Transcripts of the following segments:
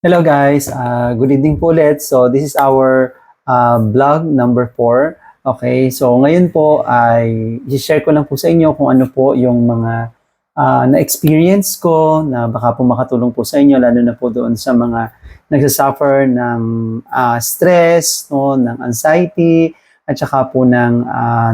Hello guys, good evening po ulit. So this is our vlog number 4. Okay, so ngayon po ay i-share ko lang po sa inyo kung ano po yung mga na-experience ko na baka po makatulong po sa inyo, lalo na po doon sa mga nagsasuffer ng stress, no, ng anxiety, at saka po ng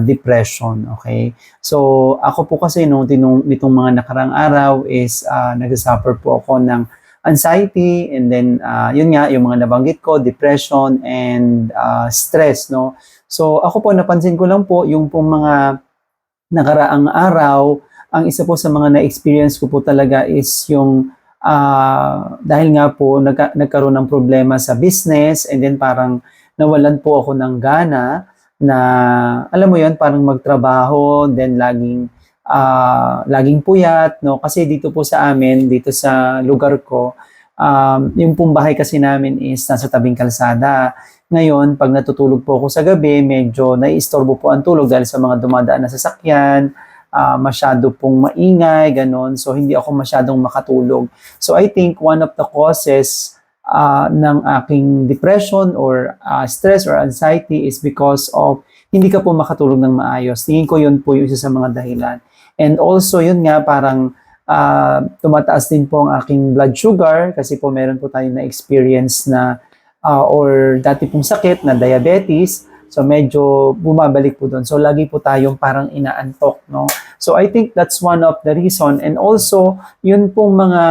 depression. Okay, so ako po kasi nitong mga nakarang araw is nagsasuffer po ako ng anxiety, and then yun nga yung mga nabanggit ko, depression and stress, no. So ako po, napansin ko lang po yung pong mga nakaraang araw, ang isa po sa mga na-experience ko po talaga is yung dahil nga po nagkaroon ng problema sa business, and then parang nawalan po ako ng gana na, alam mo yun, parang magtrabaho, then laging puyat, no? Kasi dito po sa amin, dito sa lugar ko, yung pong bahay kasi namin is nasa tabing kalsada. Ngayon, pag natutulog po ako sa gabi, medyo naiistorbo po ang tulog dahil sa mga dumadaan na sasakyan, masyado pong maingay, ganon. So, hindi ako masyadong makatulog. So, I think one of the causes ng aking depression or stress or anxiety is because of hindi ka po makatulog ng maayos. Tingin ko yun po yung isa sa mga dahilan. And also, yun nga, parang tumataas din po ang aking blood sugar kasi po meron po tayong na-experience na or dati pong sakit na diabetes. So medyo bumabalik po doon. So lagi po tayong parang inaantok, no? So I think that's one of the reason. And also, yun pong mga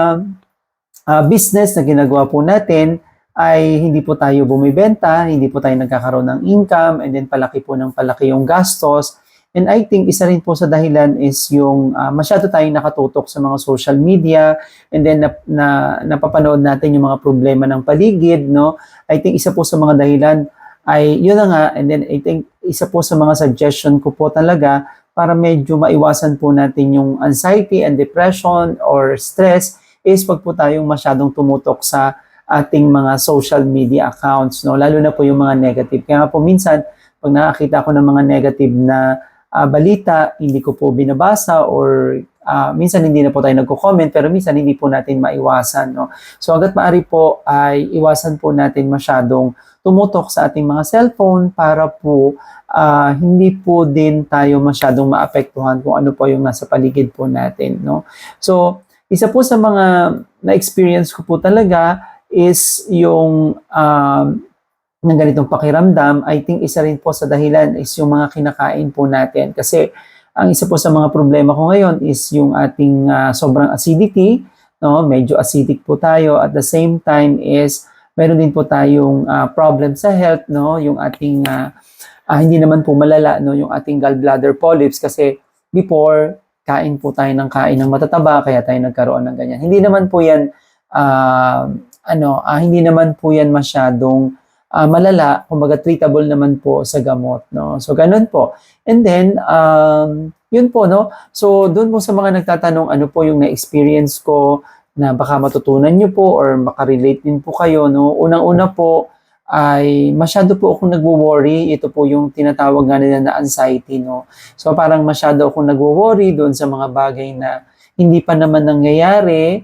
business na ginagawa po natin ay hindi po tayo bumibenta, hindi po tayo nagkakaroon ng income, and then palaki po ng palaki yung gastos. And I think isa rin po sa dahilan is yung masyado tayong nakatutok sa mga social media, and then napapanood natin yung mga problema ng paligid, no? I think isa po sa mga dahilan ay yun na nga, and then I think isa po sa mga suggestion ko po talaga para medyo maiwasan po natin yung anxiety and depression or stress is wag po tayong masyadong tumutok sa ating mga social media accounts, no? Lalo na po yung mga negative. Kaya nga po minsan, pag nakakita ko ng mga negative na balita, hindi ko po binabasa, or minsan hindi na po tayo nagko-comment, pero minsan hindi po natin maiwasan, no? So hangga't maaari po ay iwasan po natin masyadong tumutok sa ating mga cellphone para po hindi po din tayo masyadong maapektuhan kung ano po yung nasa paligid po natin, no? So isa po sa mga na-experience ko po talaga is yung ng ganitong pakiramdam. I think isa rin po sa dahilan is yung mga kinakain po natin. Kasi ang isa po sa mga problema ko ngayon is yung ating sobrang acidity, no? Medyo acidic po tayo. At the same time is meron din po tayong problem sa health, no? Yung ating hindi naman po malala, no? Yung ating gallbladder polyps, kasi before kain po tayo ng kain ng matataba, kaya tayo nagkaroon ng ganyan. Hindi naman po yan hindi naman po yan masyadong malala, kumbaga treatable naman po sa gamot, no? So ganun po. And then yun po, no? So doon po sa mga nagtatanong ano po yung na-experience ko na baka matutunan niyo po or makarelate din po kayo, no? Unang-una po ay masyado po akong nagwo-worry. Ito po yung tinatawag nga nila na anxiety, no? So parang masyado akong nagwo-worry doon sa mga bagay na hindi pa naman nangyayari,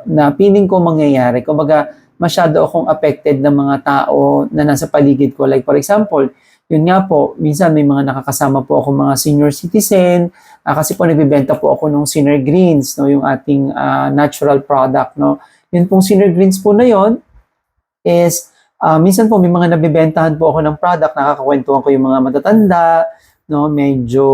na piling ko mangyayari. Kumbaga, masyado akong affected ng mga tao na nasa paligid ko. Like for example, yun nga po, minsan may mga nakakasama po ako mga senior citizen, kasi po nagbibenta po ako ng Sinner Greens, no, yung ating natural product, no. Yun pong Sinner Greens po na yun is minsan po may mga nabibentahan po ako ng product, nakakakwentuhan ko yung mga matatanda, no, medyo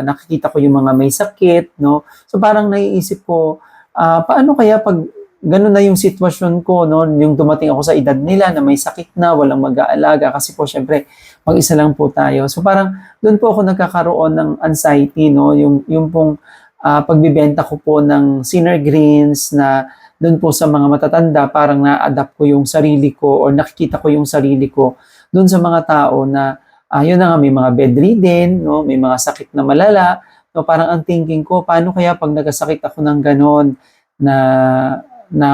nakikita ko yung mga may sakit, no. So parang naiisip ko, paano kaya pag ganun na yung sitwasyon ko, no, yung dumating ako sa edad nila na may sakit na, walang mag-aalaga, kasi po syempre mag-isa lang po tayo. So parang doon po ako nagkakaroon ng anxiety, no, yung pong pagbibenta ko po ng Sinner Greens na doon po sa mga matatanda, parang na-adapt ko yung sarili ko or nakikita ko yung sarili ko doon sa mga tao na yun na nga, may mga bedridden, no, may mga sakit na malala, no, parang ang thinking ko, paano kaya pag nagkasakit ako ng ganon na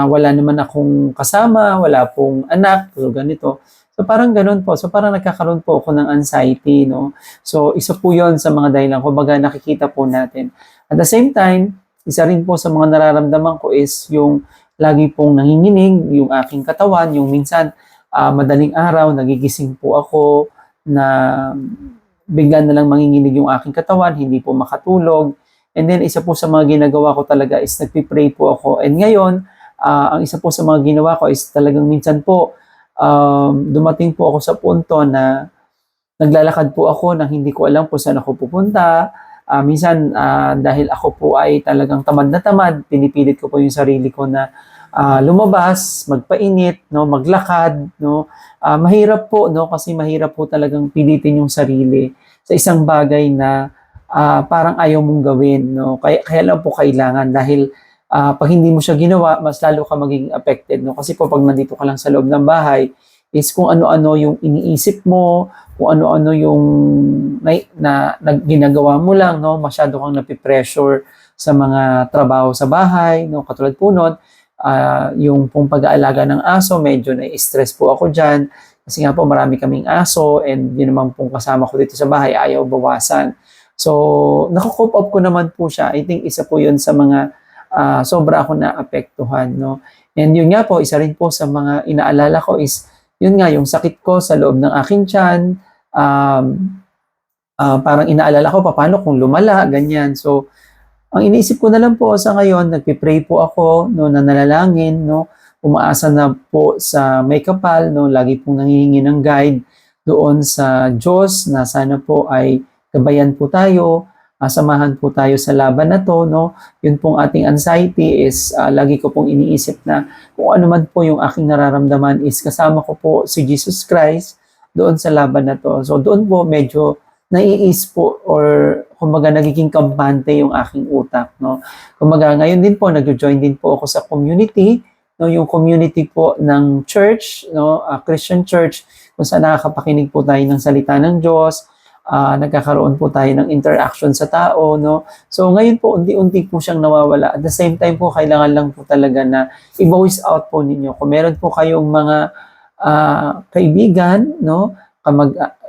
wala naman akong kasama, wala pong anak, so ganito. So parang ganun po. So parang nagkakaroon po ako ng anxiety, no? So isa po 'yon sa mga dahilan, kumbaga nakikita po natin. At the same time, isa rin po sa mga nararamdaman ko is yung lagi pong nanginginig yung aking katawan, yung minsan madaling araw nagigising po ako na bigla na lang manginginig yung aking katawan, hindi po makatulog. And then isa po sa mga ginagawa ko talaga is nagpi-pray po ako. And ngayon, ang isa po sa mga ginawa ko is talagang minsan po dumating po ako sa punto na naglalakad po ako nang hindi ko alam kung saan ako pupunta. Minsan dahil ako po ay talagang tamad na tamad, pinipilit ko po yung sarili ko na lumabas, magpainit, no, maglakad, no. Mahirap po, no, kasi mahirap po talagang pilitin yung sarili sa isang bagay na parang ayaw mong gawin, no. Kaya lang po kailangan dahil pag hindi mo siya ginawa, mas lalo ka magiging affected, no. Kasi po pag nandito ka lang sa loob ng bahay, is kung ano-ano yung iniisip mo, kung ano-ano yung ginagawa mo lang, no, masyado kang napipressure sa mga trabaho sa bahay, no, katulad po nun, yung pong pag-aalaga ng aso, medyo na-stress po ako dyan, kasi nga po marami kaming aso, and yun naman pong kasama ko dito sa bahay, ayaw bawasan. So, nakakope up ko naman po siya. I think isa po yun sa mga sobra ako na-apektuhan, no. And yun nga po, isa rin po sa mga inaalala ko is, yun nga, yung sakit ko sa loob ng aking tiyan, parang inaalala ko, paano kung lumala, ganyan. So, ang iniisip ko na lang po sa ngayon, nagpipray po ako, no, na nanalangin, no, umaasa na po sa may kapal, no, lagi pong nangihingi ng guide doon sa Diyos na sana po ay gabayan po tayo, samahan po tayo sa laban na to, no. Yun pong ating anxiety is lagi ko pong iniisip na kung ano man po yung aking nararamdaman is kasama ko po si Jesus Christ doon sa laban na to. So doon po medyo naiis po or kumbaga nagiging kampante yung aking utak, no. Kumbaga ngayon din po nagjo-join din po ako sa community, no, yung community po ng church, no, Christian church, kung saan nakakapakinig po tayo ng salita ng Diyos, nagkakaroon po tayo ng interaction sa tao, no. So ngayon po unti-unti po siyang nawawala. At the same time po kailangan lang po talaga na i-voice out po ninyo. Kung meron po kayong mga kaibigan, no,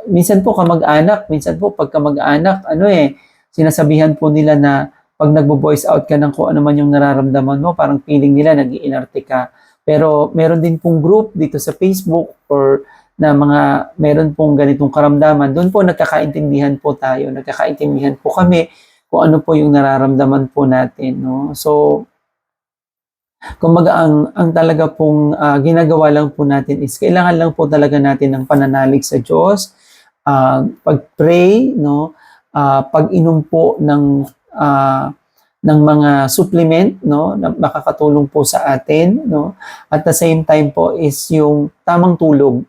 minsan po kamag-anak, minsan po pag kamag-anak, sinasabihan po nila na pag nagbo-voice out ka ng kung ano man yung nararamdaman mo, parang feeling nila nag-iinarte ka. Pero meron din pong group dito sa Facebook or na meron pong ganitong karamdaman, doon po nagkakaintindihan po tayo, nagkakaintindihan po kami kung ano po yung nararamdaman po natin, no. So, kumbaga ang talaga pong ginagawa lang po natin is kailangan lang po talaga natin ng pananalig sa Diyos, pag-pray, no, pag-inom po ng mga supplement, no, na makakatulong po sa atin, no. At the same time po is yung tamang tulog.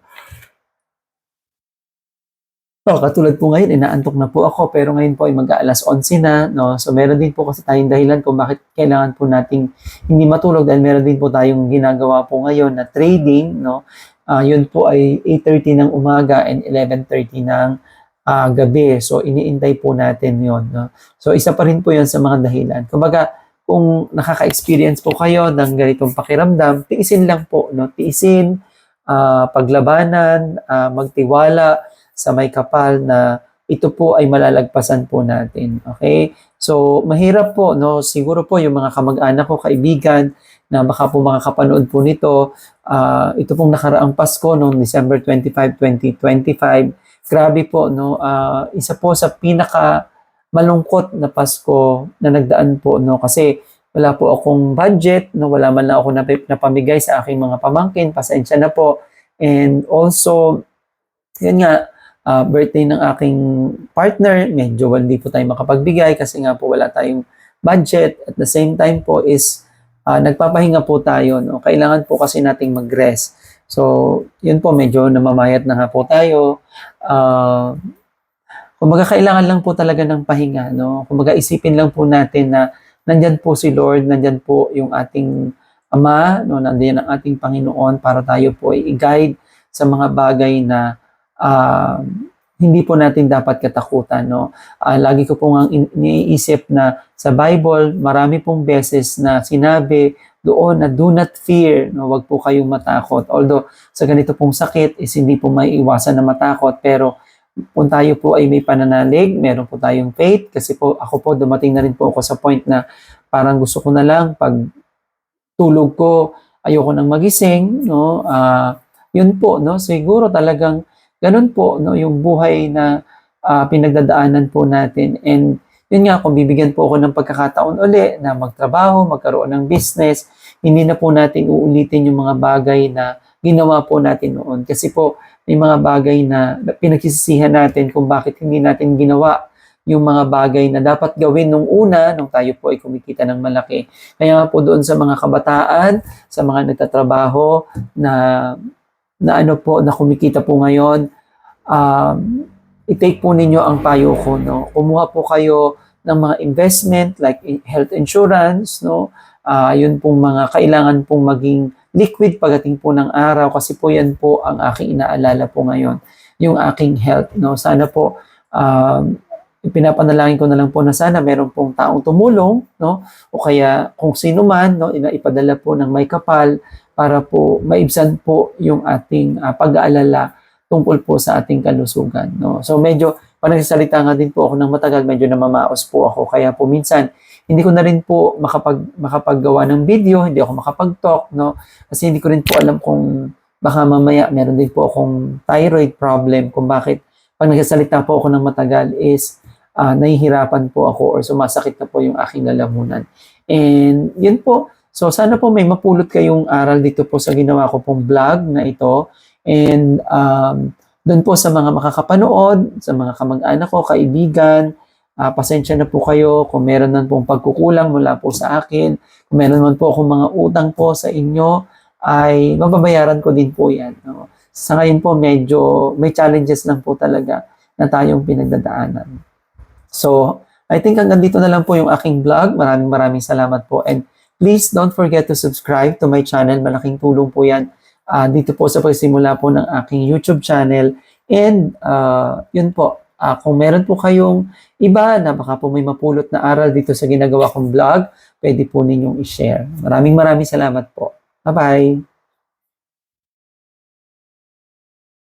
So, katulad po ngayon, inaantok na po ako, pero ngayon po ay mag-aalas 11 na, no? So, meron din po kasi tayong dahilan kung bakit kailangan po nating hindi matulog dahil meron din po tayong ginagawa po ngayon na trading, no? Yun po ay 8:30 ng umaga and 11:30 ng gabi. So, iniintay po natin yun, no? So, isa pa rin po yun sa mga dahilan. Kumbaga, kung nakaka-experience po kayo ng ganitong pakiramdam, tiisin lang po, no? Tiisin, paglabanan, magtiwala sa may kapal na ito po ay malalagpasan po natin. Okay? So, mahirap po, no? Siguro po yung mga kamag-anak ko, kaibigan, na baka po makakapanood po nito, ito pong nakaraang Pasko, noong December 25, 2025, grabe po, no? Isa po sa pinaka malungkot na Pasko na nagdaan po, no? Kasi wala po akong budget, no? Wala man lang ako napamigay sa aking mga pamangkin, pasensya na po. And also, yun nga, birthday ng aking partner, medyo hindi po tayo makapagbigay kasi nga po wala tayong budget. At the same time po is nagpapahinga po tayo, no? Kailangan po kasi nating mag-rest. So, yun po, medyo namamayat na nga po tayo. Kumbaga, kailangan lang po talaga ng pahinga, no? Kumbaga, isipin lang po natin na nandyan po si Lord, nandyan po yung ating Ama, no? Nandyan ang ating Panginoon para tayo po i-guide sa mga bagay na hindi po natin dapat katakutan, no? Lagi ko pong iniisip na sa Bible, marami pong beses na sinabi doon na do not fear, no? Huwag po kayong matakot. Although sa ganito pong sakit is hindi po maiiwasan na matakot, pero kung tayo po ay may pananalig, meron po tayong faith, kasi po ako po dumating na rin po ako sa point na parang gusto ko na lang pag tulog ko, ayoko nang magising, no? Yun po, no? Siguro talagang ganun po, no? Yung buhay na pinagdadaanan po natin. And yun nga, kung bibigyan po ako ng pagkakataon uli na magtrabaho, magkaroon ng business, hindi na po natin uulitin yung mga bagay na ginawa po natin noon. Kasi po, may mga bagay na pinagsisisihan natin kung bakit hindi natin ginawa yung mga bagay na dapat gawin nung una, nung tayo po ay kumikita ng malaki. Kaya nga po doon sa mga kabataan, sa mga nagtatrabaho na ano po, na kumikita po ngayon, um, i-take po ninyo ang payo ko, no? Kumuha po kayo ng mga investment like health insurance, no? Yun pong mga kailangan pong maging liquid pagdating po ng araw kasi po yan po ang aking inaalala po ngayon, yung aking health, no? Sana po pinapanalangin ko na lang po na sana meron pong taong tumulong, no? O kaya kung sino man, no, ipadala po ng may kapal para po maibsan po yung ating pag-aalala tungkol po sa ating kalusugan, no? So medyo pag nagsasalita nga din po ako ng matagal, medyo namamaos po ako. Kaya po minsan hindi ko na rin po makapaggawa ng video, hindi ako makapag-talk, no? Kasi hindi ko rin po alam kung baka mamaya meron din po akong thyroid problem, kung bakit pag nagsasalita po ako ng matagal is nahihirapan po ako or sumasakit na po yung aking lalamunan. And yun po, so sana po may mapulot kayong aral dito po sa ginawa ko pong vlog na ito. And doon po sa mga makakapanood, sa mga kamag-anak ko, kaibigan, pasensya na po kayo kung meron man pong pagkukulang mula po sa akin. Kung meron man po akong mga utang po sa inyo, ay mababayaran ko din po yan, no? Sa ngayon po, medyo may challenges lang po talaga na tayong pinagdadaanan. So, I think hanggang dito na lang po yung aking vlog. Maraming salamat po. And please don't forget to subscribe to my channel. Malaking tulong po yan dito po sa pagsimula po ng aking YouTube channel. And yun po, kung meron po kayong iba na baka po may mapulot na aral dito sa ginagawa kong vlog, pwede po ninyong i-share. Maraming salamat po. Bye-bye!